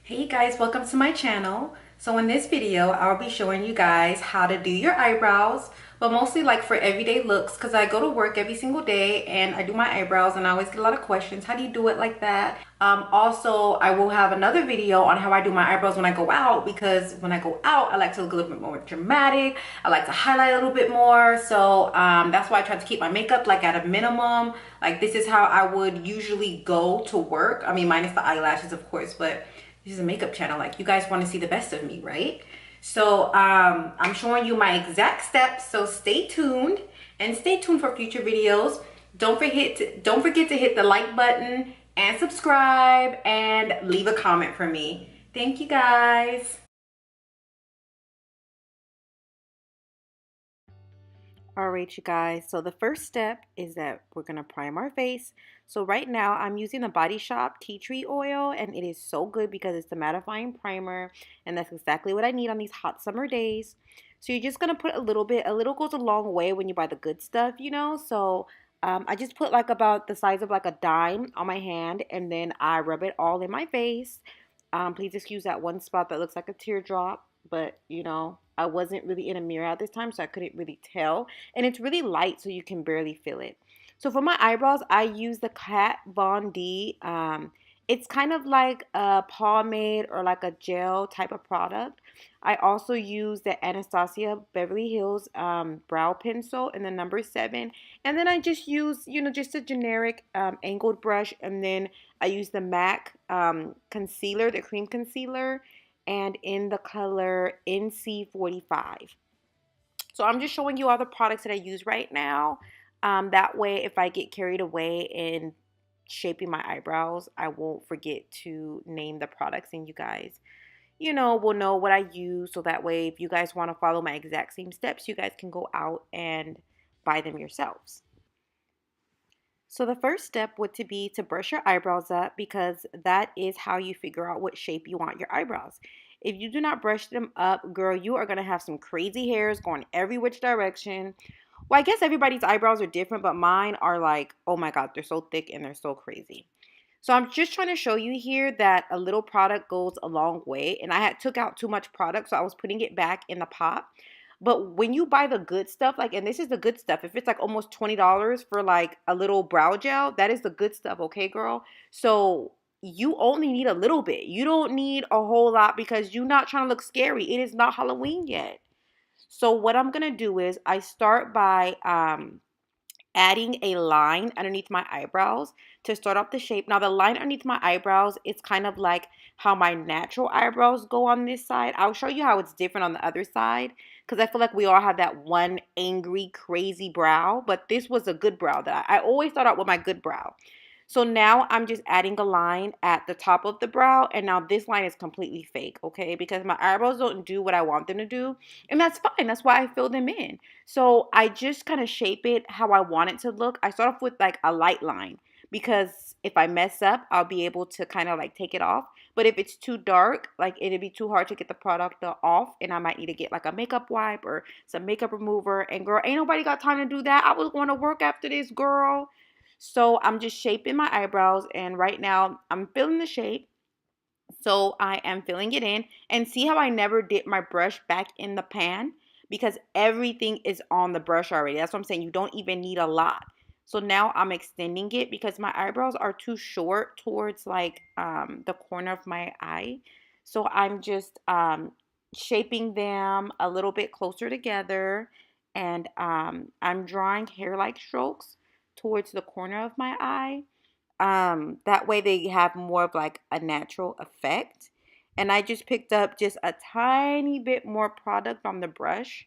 Hey guys, welcome to my channel. So in this video, I'll be showing you guys how to do your eyebrows, but mostly like for everyday looks because I go to work every single day and I do my eyebrows and I always get a lot of questions. How do you do it like that? Also, I will have another video on how I do my eyebrows when I go out because when I go out, I like to look a little bit more dramatic. I like to highlight a little bit more. So that's why I try to keep my makeup like at a minimum. Like this is how I would usually go to work. I mean, minus the eyelashes, of course, but this is a makeup channel. Like you guys want to see the best of me, right? So I'm showing you my exact steps. So stay tuned and stay tuned for future videos. Don't forget to hit the like button and subscribe and leave a comment for me. Thank you guys. All right, you guys. So the first step is that we're going to prime our face. So right now I'm using the Body Shop Tea Tree Oil and it is so good because it's the mattifying primer and that's exactly what I need on these hot summer days. So you're just going to put a little bit. A little goes a long way when you buy the good stuff, you know. So I just put like about the size of like a dime on my hand and then I rub it all in my face. Please excuse that one spot that looks like a teardrop, but you know, I wasn't really in a mirror at this time, so I couldn't really tell. And it's really light, so you can barely feel it. So for my eyebrows, I use the Kat Von D. It's kind of like a pomade or like a gel type of product. I also use the Anastasia Beverly Hills brow pencil in the number 7. And then I just use, you know, just a generic angled brush. And then I use the MAC concealer, the cream concealer, and in the color NC45. So I'm just showing you all the products that I use right now. That way, if I get carried away in shaping my eyebrows, I won't forget to name the products and you guys, you know, will know what I use. So that way, if you guys want to follow my exact same steps, you guys can go out and buy them yourselves. So the first step would to be to brush your eyebrows up because that is how you figure out what shape you want your eyebrows. If you do not brush them up, girl, you are going to have some crazy hairs going every which direction. Well, I guess everybody's eyebrows are different, but mine are like, oh my God, they're so thick and they're so crazy. So I'm just trying to show you here that a little product goes a long way. And I had took out too much product, so I was putting it back in the pot. But when you buy the good stuff, like, and this is the good stuff, if it's like almost $20 for like a little brow gel, that is the good stuff, okay, girl? So you only need a little bit. You don't need a whole lot because you're not trying to look scary. It is not Halloween yet. So what I'm gonna do is I start by adding a line underneath my eyebrows to start off the shape. Now the line underneath my eyebrows, it's kind of like how my natural eyebrows go on this side. I'll show you how it's different on the other side because I feel like we all have that one angry, crazy brow, but this was a good brow that I always start out with my good brow. So now I'm just adding a line at the top of the brow, and now this line is completely fake, okay? Because my eyebrows don't do what I want them to do, and that's fine. That's why I fill them in. So I just kind of shape it how I want it to look. I start off with like a light line because if I mess up, I'll be able to kind of like take it off. But if it's too dark, like it'd be too hard to get the product off, and I might need to get like a makeup wipe or some makeup remover. And girl, ain't nobody got time to do that. I was going to work after this, girl. So I'm just shaping my eyebrows, and right now I'm filling the shape. So I am filling it in, and see how I never dip my brush back in the pan because everything is on the brush already. That's what I'm saying. You don't even need a lot. So now I'm extending it because my eyebrows are too short towards like the corner of my eye. So I'm just shaping them a little bit closer together, and I'm drawing hair-like strokes towards the corner of my eye. That way they have more of like a natural effect. And I just picked up just a tiny bit more product on the brush.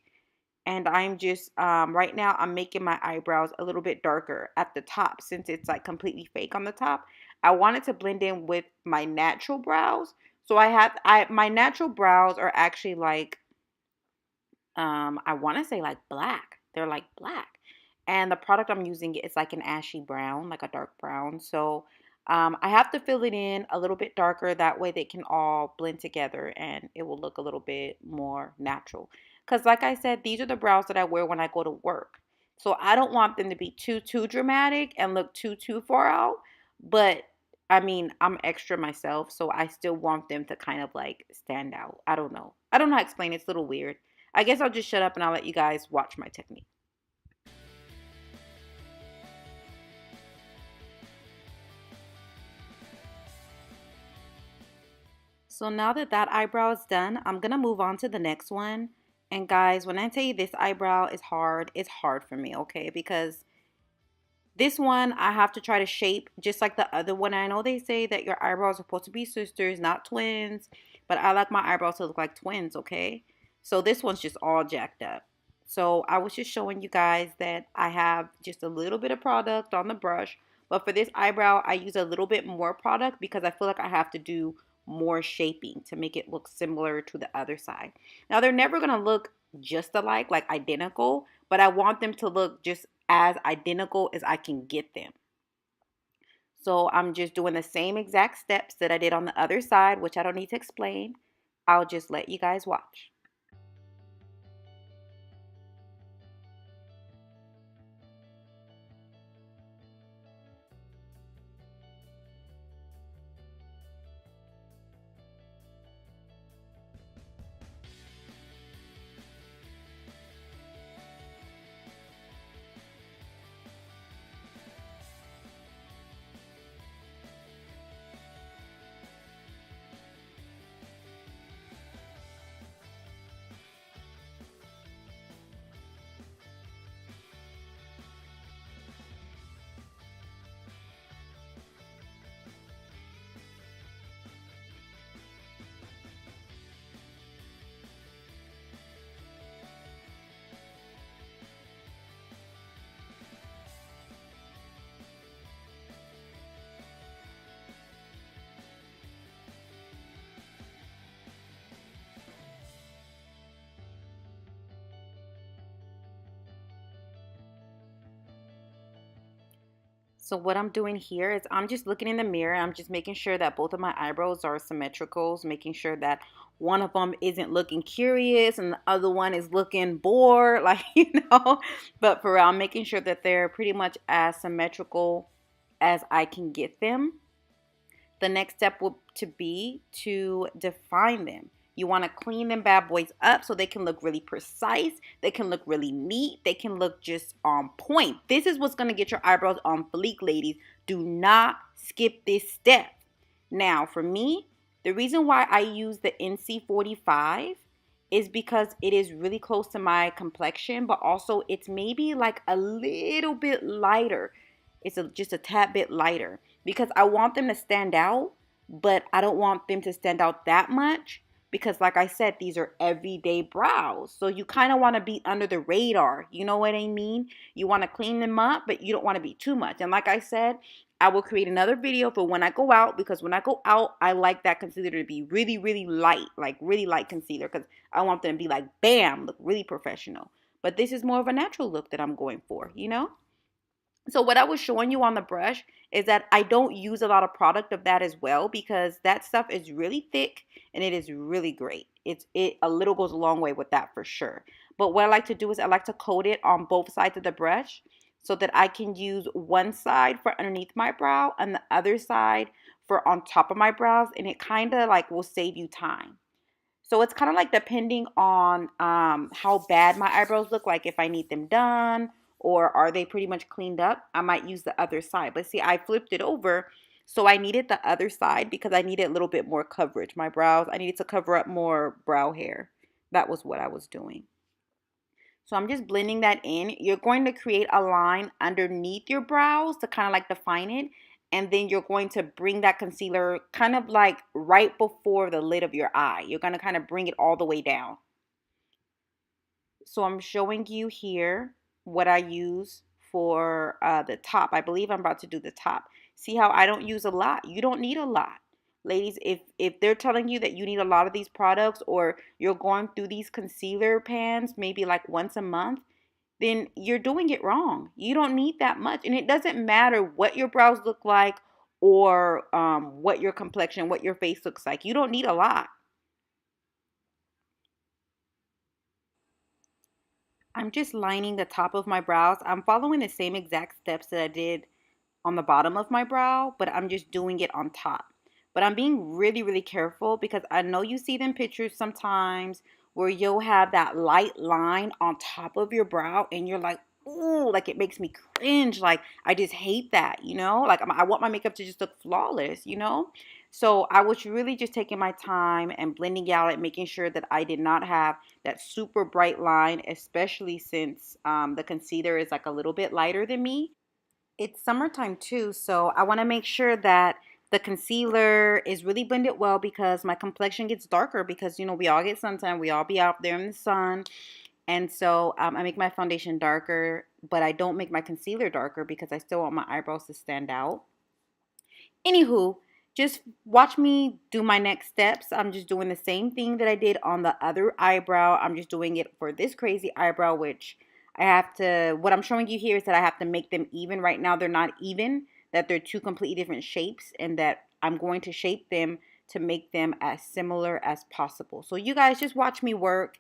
And I'm just, right now I'm making my eyebrows a little bit darker at the top since it's like completely fake on the top. I wanted to blend in with my natural brows. So my natural brows are actually like, I want to say like black. They're like black. And the product I'm using is like an ashy brown, like a dark brown. So I have to fill it in a little bit darker. That way they can all blend together and it will look a little bit more natural. Because like I said, these are the brows that I wear when I go to work. So I don't want them to be too dramatic and look too far out. But I mean, I'm extra myself, so I still want them to kind of like stand out. I don't know. I don't know how to explain it. It's a little weird. I guess I'll just shut up and I'll let you guys watch my technique. So now that that eyebrow is done, I'm going to move on to the next one. And guys, when I tell you this eyebrow is hard, it's hard for me, okay? Because this one, I have to try to shape just like the other one. I know they say that your eyebrows are supposed to be sisters, not twins, but I like my eyebrows to look like twins, okay? So this one's just all jacked up. So I was just showing you guys that I have just a little bit of product on the brush. But for this eyebrow, I use a little bit more product because I feel like I have to do more shaping to make it look similar to the other side. Now, they're never going to look just alike, like identical, but I want them to look just as identical as I can get them. So I'm just doing the same exact steps that I did on the other side, which I don't need to explain. I'll just let you guys watch. So what I'm doing here is I'm just looking in the mirror. I'm just making sure that both of my eyebrows are symmetrical, making sure that one of them isn't looking curious and the other one is looking bored, like, But for real, I'm making sure that they're pretty much as symmetrical as I can get them. The next step will to be to define them. You want to clean them bad boys up so they can look really precise. They can look really neat. They can look just on point. This is what's going to get your eyebrows on fleek, ladies. Do not skip this step. Now, for me, the reason why I use the NC45 is because it is really close to my complexion, but also it's maybe like a little bit lighter. Just a tad bit lighter because I want them to stand out, but I don't want them to stand out that much because, like I said, these are everyday brows. So you kind of want to be under the radar. You know what I mean? You want to clean them up, but you don't want to be too much. And like I said, I will create another video for when I go out because when I go out, I like that concealer to be really, really light, like really light concealer because I want them to be like, bam, look really professional. But this is more of a natural look that I'm going for? So what I was showing you on the brush is that I don't use a lot of product of that as well because that stuff is really thick and it is really great. It a little goes a long way with that for sure. But what I like to do is I like to coat it on both sides of the brush so that I can use one side for underneath my brow and the other side for on top of my brows, and it kind of like will save you time. So it's kind of like depending on how bad my eyebrows look, like if I need them done or are they pretty much cleaned up, I might use the other side. But see, I flipped it over, so I needed the other side because I needed a little bit more coverage. My brows, I needed to cover up more brow hair. That was what I was doing. So I'm just blending that in. You're going to create a line underneath your brows to kind of like define it. And then you're going to bring that concealer kind of like right before the lid of your eye. You're going to kind of bring it all the way down. So I'm showing you here what I use for the top. I believe I'm about to do the top. See how I don't use a lot? You don't need a lot. Ladies, if they're telling you that you need a lot of these products or you're going through these concealer pans maybe like once a month, then you're doing it wrong. You don't need that much. And it doesn't matter what your brows look like or what your complexion, what your face looks like. You don't need a lot. I'm just lining the top of my brows. I'm following the same exact steps that I did on the bottom of my brow, but I'm just doing it on top. But I'm being really, really careful because I know you see them pictures sometimes where you'll have that light line on top of your brow and you're like, ooh, like it makes me cringe. Like I just hate that, you know? Like I want my makeup to just look flawless, you know? So I was really just taking my time and blending out and making sure that I did not have that super bright line, especially since the concealer is like a little bit lighter than me. It's summertime too, so I want to make sure that the concealer is really blended well because my complexion gets darker because, you know, we all get suntan, we all be out there in the sun. And so I make my foundation darker, but I don't make my concealer darker because I still want my eyebrows to stand out. Anywho, just watch me do my next steps. I'm just doing the same thing that I did on the other eyebrow. I'm just doing it for this crazy eyebrow, which I have to, what I'm showing you here is that I have to make them even. Right now, they're not even, that they're two completely different shapes, and that I'm going to shape them to make them as similar as possible. So you guys just watch me work.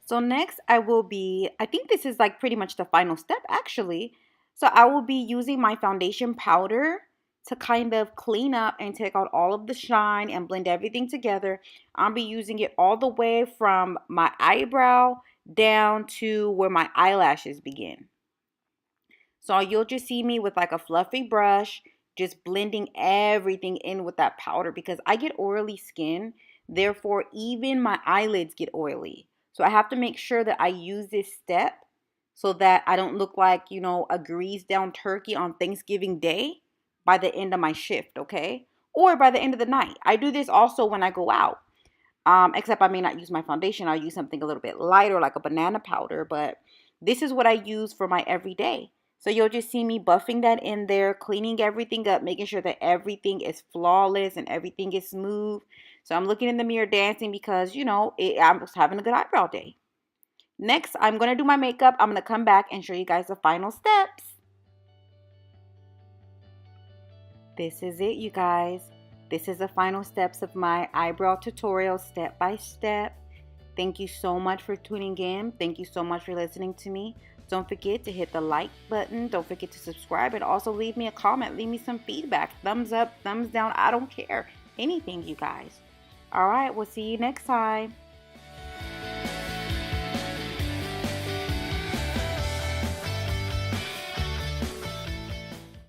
So next I will be, I think this is like pretty much the final step actually. So I will be using my foundation powder to kind of clean up and take out all of the shine and blend everything together. I'll be using it all the way from my eyebrow down to where my eyelashes begin. So you'll just see me with like a fluffy brush, just blending everything in with that powder because I get oily skin. Therefore, even my eyelids get oily. So I have to make sure that I use this step so that I don't look like, you know, a greased down turkey on Thanksgiving Day by the end of my shift, okay? Or by the end of the night. I do this also when I go out. Except I may not use my foundation. I'll use something a little bit lighter like a banana powder, but this is what I use for my everyday. So you'll just see me buffing that in there, cleaning everything up, making sure that everything is flawless and everything is smooth. So I'm looking in the mirror dancing because, you know, I was having a good eyebrow day. Next, I'm going to do my makeup. I'm going to come back and show you guys the final steps. This is it, you guys. This is the final steps of my eyebrow tutorial step by step. Thank you so much for tuning in. Thank you so much for listening to me. Don't forget to hit the like button. Don't forget to subscribe and also leave me a comment. Leave me some feedback. Thumbs up, thumbs down. I don't care. Anything, you guys. All right, we'll see you next time.